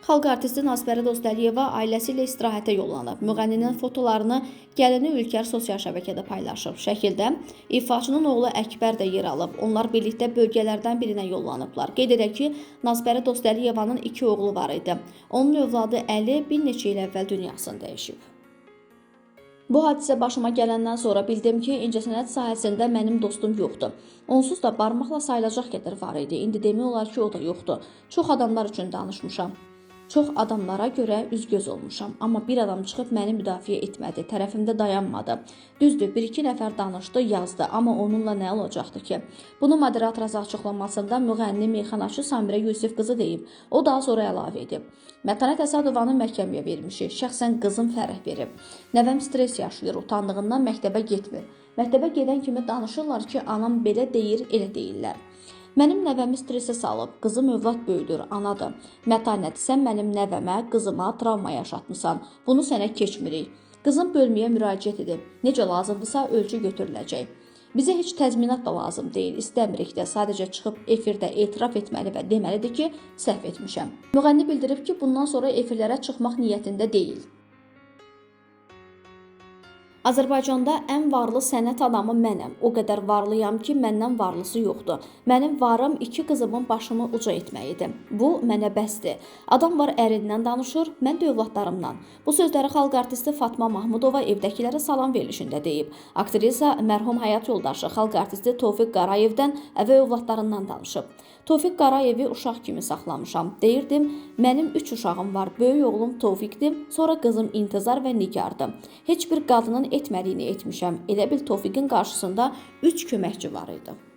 Xalq artisti Nazbəri Dostəliyeva ailəsi ilə istirahətə yollanıb. Müğənninin fotolarını gəlini Ülkər sosial şəbəkədə paylaşıb. Şəkildə ifaçının oğlu Əkbər də yer alıb. Onlar birlikdə bölgələrdən birinə yollanıblar. Qeyd edək ki, Nazbəri Dostəliyevanın 2 oğlu var idi. Onun övladı Əli bir neçə il əvvəl dünyasını dəyişib. Bu hadisə başıma gələndən sonra bildim ki, incəsənət sahəsində mənim dostum yoxdur. Onsuz da barmaqla sayılacaq qədər var idi. İndi demək olar ki, o da yoxdur. Çox adamlar üçün danışmışam. Çox adamlara görə üzgöz olmuşam, amma bir adam çıxıb məni müdafiə etmədi, tərəfimdə dayanmadı. Düzdür, bir-iki nəfər danışdı, yazdı, amma onunla nə olacaqdı ki? Bunu moderator açıqlamasında müğənni meyxanaçı Samirə Yusif qızı deyib. O daha sonra əlavə edib. Mətanət Əsədovanı məhkəməyə vermişik, şəxsən qızım fərəh verib. Nəvəm stres yaşayır, utandığından məktəbə getmir. Məktəbə gedən kimi danışırlar ki, anam belə deyir, elə deyirlər. Mənim nəvəmi stresə salıb, qızım övlad böyüdür, anadır. Mətanət, sən mənim nəvəmə, qızıma travma yaşatmısan, bunu sənə keçmirik. Qızım bölməyə müraciət edib, necə lazımdırsa ölçü götürüləcək. Bizə heç təzminat da lazım deyil, istəmirik də, sadəcə çıxıb efirdə etiraf etməli və deməlidir ki, səhv etmişəm. Müğənni bildirib ki, bundan sonra efirlərə çıxmaq niyyətində deyil. Azərbaycanda ən varlı sənət adamı mənəm. O qədər varlıyam ki, məndən varlısı yoxdur. Mənim varım 2 qızımın başımı uca etməyidir. Bu mənə bəsdir. Adam var ərindən danışır, mən də övladlarımdan. Bu sözləri xalq artisti Fatma Mahmudova evdəkilərə salam verilişində deyib. Aktrisa mərhum həyat yoldaşı xalq artisti Tofiq Qarayevdən və övladlarından danışıb. Tofiq Qarayevi uşaq kimi saxlamışam. Deyirdim, mənim 3 uşağım var. Böyük oğlum Tofiqdir, sonra qızım İntizar və Nigardır. Heç bir qadının etmədiyini etmişəm. Elə bil Tofiqin qarşısında 3 köməkçi var idi.